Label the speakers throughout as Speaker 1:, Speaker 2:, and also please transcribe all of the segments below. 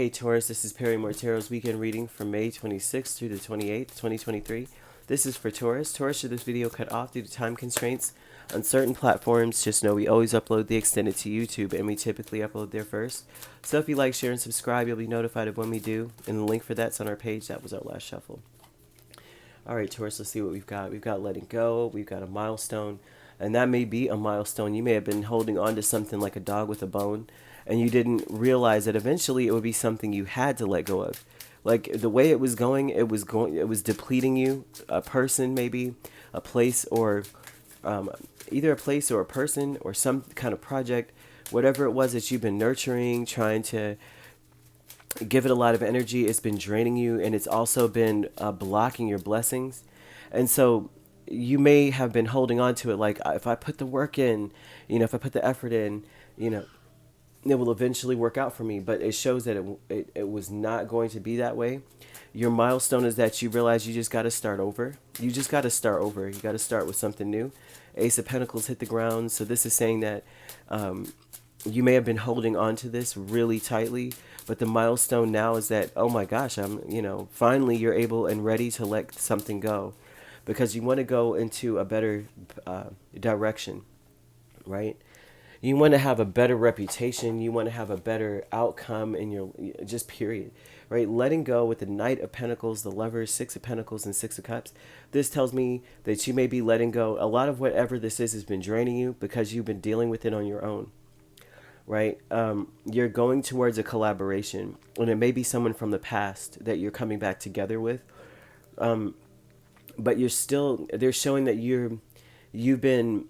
Speaker 1: Hey Taurus, this is Perrymore Tarot's weekend reading from May 26th through the 28th, 2023. This is for Taurus. Taurus, should this video cut off due to time constraints on certain platforms, just know we always upload the extended to YouTube and we typically upload there first. So if you like, share, and subscribe, you'll be notified of when we do. And the link for that's on our page. That was our last shuffle. Alright Taurus, let's see what we've got. We've got letting go, we've got a milestone, and that may be a milestone. You may have been holding on to something like a dog with a bone, and you didn't realize that eventually it would be something you had to let go of. Like the way it was going, it was depleting you. A person, maybe a place, or either a place or a person or some kind of project, whatever it was that you've been nurturing, trying to give it a lot of energy. It's been draining you, and it's also been blocking your blessings. And so you may have been holding on to it like, if I put the work in, if I put the effort in, it will eventually work out for me. But it shows that it was not going to be that way. Your milestone is that you realize you just got to start over. You just got to start over. You got to start with something new. Ace of Pentacles hit the ground. So this is saying that you may have been holding on to this really tightly, but the milestone now is that, oh my gosh, finally you're able and ready to let something go, because you want to go into a better direction, right? You want to have a better reputation. You want to have a better outcome in your, just period, right? Letting go with the Knight of Pentacles, the Lovers, Six of Pentacles, and Six of Cups. This tells me that you may be letting go. A lot of whatever this is has been draining you because you've been dealing with it on your own, right? You're going towards a collaboration, and it may be someone from the past that you're coming back together with. But they're showing that you've been,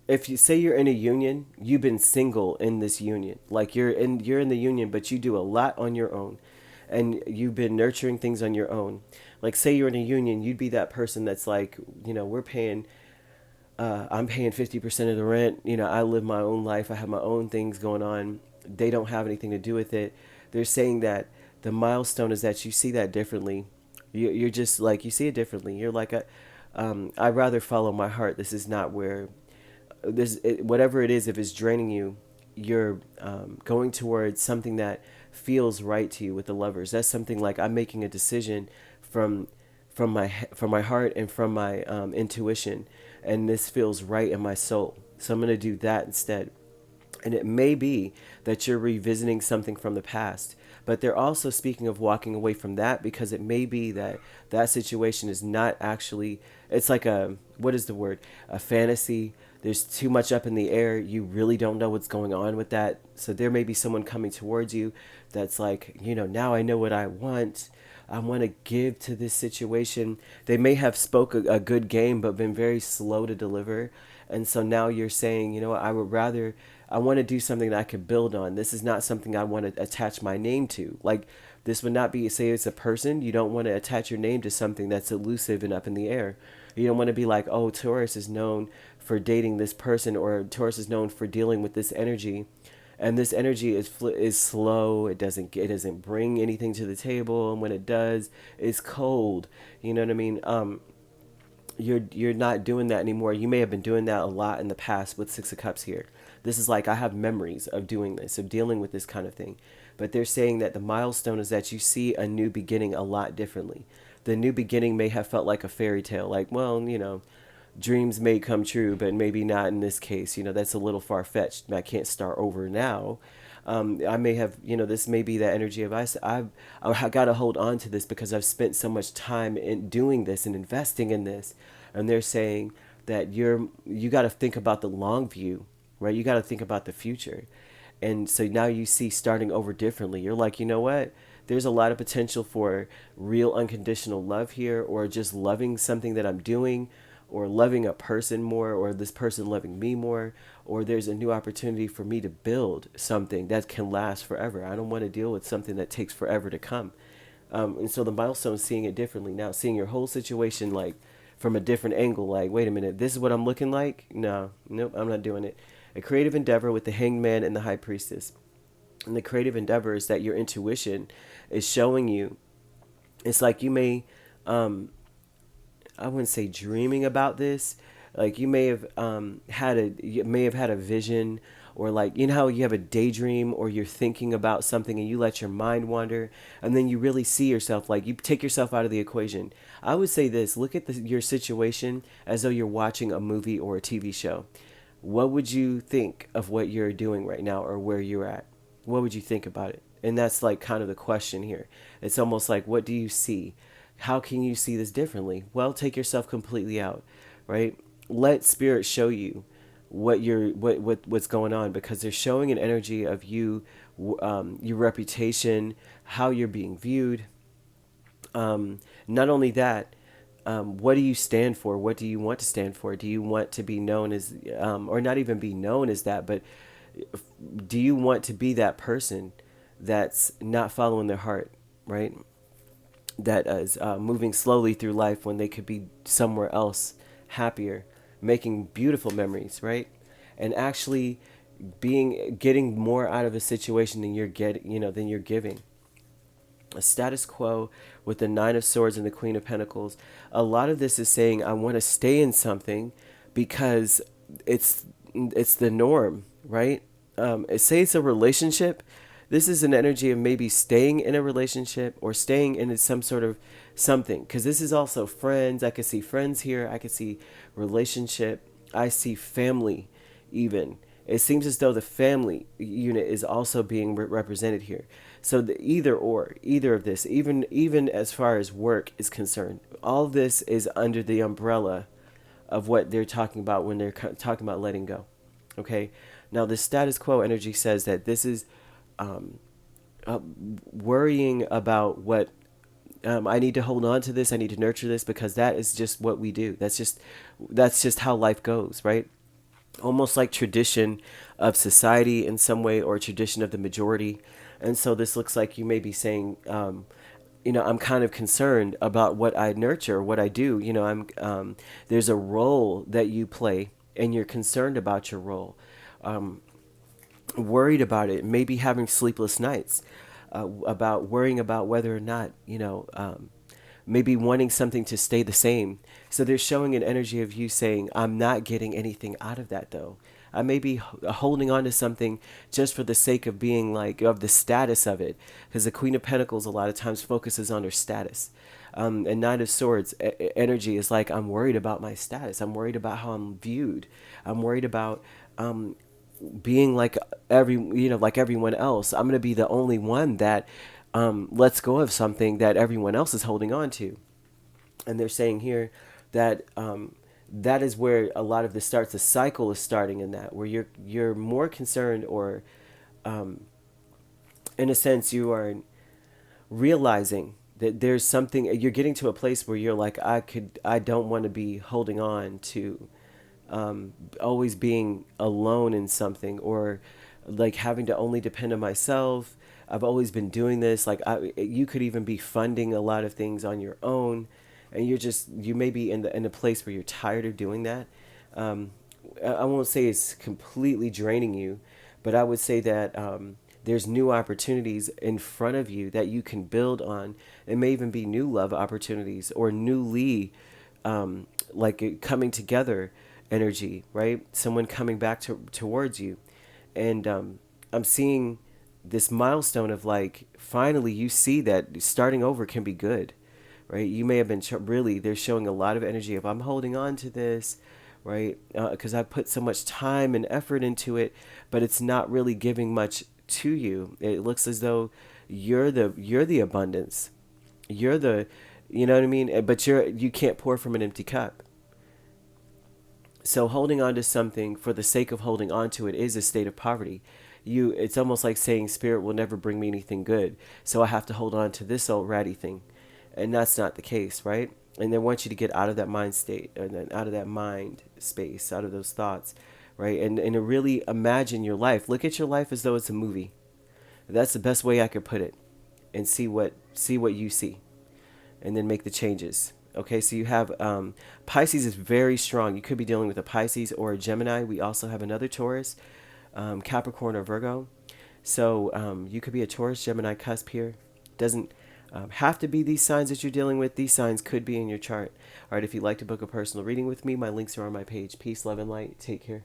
Speaker 1: if you say you're in a union, you've been single in this union. Like you're in the union, but you do a lot on your own, and you've been nurturing things on your own. Like say you're in a union, you'd be that person that's like, I'm paying 50% of the rent. I live my own life. I have my own things going on. They don't have anything to do with it. They're saying that the milestone is that you see that differently. You're just like, you see it differently. You're like, I'd rather follow my heart. This is not where whatever it is, if it's draining you, you're going towards something that feels right to you with the Lovers. That's something like, I'm making a decision from my heart and from my intuition, and this feels right in my soul. So I'm going to do that instead. And it may be that you're revisiting something from the past, but they're also speaking of walking away from that, because it may be that that situation is not actually, it's like what is the word? A fantasy. There's too much up in the air. You really don't know what's going on with that. So there may be someone coming towards you that's like, now I know what I want. I want to give to this situation. They may have spoke a good game, but been very slow to deliver. And so now you're saying, what, I want to do something that I could build on. This is not something I want to attach my name to. Like, this would not be, say it's a person, you don't want to attach your name to something that's elusive and up in the air. You don't want to be like, oh, Taurus is known for dating this person, or Taurus is known for dealing with this energy. And this energy is slow. It doesn't bring anything to the table, and when it does, it's cold. You know what I mean? You're not doing that anymore. You may have been doing that a lot in the past with Six of Cups here. This is like, I have memories of doing this, of dealing with this kind of thing. But they're saying that the milestone is that you see a new beginning a lot differently. The new beginning may have felt like a fairy tale, like, well, dreams may come true, but maybe not in this case. That's a little far-fetched. I can't start over now. I may have, this may be that energy of, I've got to hold on to this because I've spent so much time in doing this and investing in this. And they're saying that you got to think about the long view, right? You got to think about the future. And so now you see starting over differently. You're like, you know what? There's a lot of potential for real unconditional love here, or just loving something that I'm doing, or loving a person more, or this person loving me more, or there's a new opportunity for me to build something that can last forever. I don't want to deal with something that takes forever to come. And so the milestone is seeing it differently now, seeing your whole situation like from a different angle. Like, wait a minute, this is what I'm looking like? No, nope, I'm not doing it. A creative endeavor with the Hanged Man and the High Priestess. And the creative endeavor is that your intuition is showing you. It's like you may, I wouldn't say dreaming about this. Like you may have had a vision, or like, you know how you have a daydream or you're thinking about something and you let your mind wander and then you really see yourself, like you take yourself out of the equation. I would say this, look at your situation as though you're watching a movie or a TV show. What would you think of what you're doing right now or where you're at? What would you think about it? And that's like kind of the question here. It's almost like, what do you see? How can you see this differently? Well, take yourself completely out, right? Let spirit show you what's going on, because they're showing an energy of you, your reputation, how you're being viewed. Not only that, what do you stand for? What do you want to stand for? Do you want to be known as, or not even be known as that, but do you want to be that person that's not following their heart, right? That is moving slowly through life when they could be somewhere else, happier, making beautiful memories, right? And actually getting more out of a situation than than you're giving. A status quo with the Nine of Swords and the Queen of Pentacles. A lot of this is saying I want to stay in something because it's the norm, right? Say it's a relationship. This is an energy of maybe staying in a relationship or staying in some sort of something. Because this is also friends. I could see friends here. I could see relationship. I see family even. It seems as though the family unit is also being represented here. So either of this, even as far as work is concerned, all this is under the umbrella of what they're talking about when they're talking about letting go. Okay. Now the status quo energy says that this is worrying about what I need to hold on to this. I need to nurture this because that is just what we do. That's just how life goes, right? Almost like tradition of society in some way, or tradition of the majority. And so this looks like you may be saying, I'm kind of concerned about what I nurture, what I do. There's a role that you play and you're concerned about your role. Worried about it, maybe having sleepless nights, about worrying about whether or not, maybe wanting something to stay the same. So they're showing an energy of you saying, I'm not getting anything out of that though. I may be holding on to something just for the sake of being of the status of it. Because the Queen of Pentacles a lot of times focuses on her status. And Knight of Swords energy is like, I'm worried about my status. I'm worried about how I'm viewed. I'm worried about being like like everyone else. I'm going to be the only one that lets go of something that everyone else is holding on to. And they're saying here that that is where a lot of this starts. The cycle is starting in that, where you're more concerned, or in a sense, you are realizing that there's something. You're getting to a place where you're like, I don't want to be holding on to always being alone in something, or like having to only depend on myself. I've always been doing this. You could even be funding a lot of things on your own, and you may be in a place where you're tired of doing that. I won't say it's completely draining you, but I would say that there's new opportunities in front of you that you can build on. It may even be new love opportunities, or newly coming together energy, right? Someone coming back towards you. And I'm seeing this milestone of finally you see that starting over can be good, right? You may have been they're showing a lot of energy of, I'm holding on to this, right? Because I put so much time and effort into it, but it's not really giving much to you. It looks as though you're the abundance. You're the, you know what I mean? But you can't pour from an empty cup. So holding on to something for the sake of holding on to it is a state of poverty. It's almost like saying spirit will never bring me anything good, so I have to hold on to this old ratty thing. And that's not the case, right? And they want you to get out of that mind state, and then out of that mind space, out of those thoughts, right? And to really imagine your life. Look at your life as though it's a movie. That's the best way I could put it. And see what you see. And then make the changes. Okay, so you have Pisces is very strong. You could be dealing with a Pisces or a Gemini. We also have another Taurus, Capricorn or Virgo. So you could be a Taurus, Gemini cusp here. Doesn't have to be these signs that you're dealing with. These signs could be in your chart. All right, if you'd like to book a personal reading with me, my links are on my page. Peace, love, and light. Take care.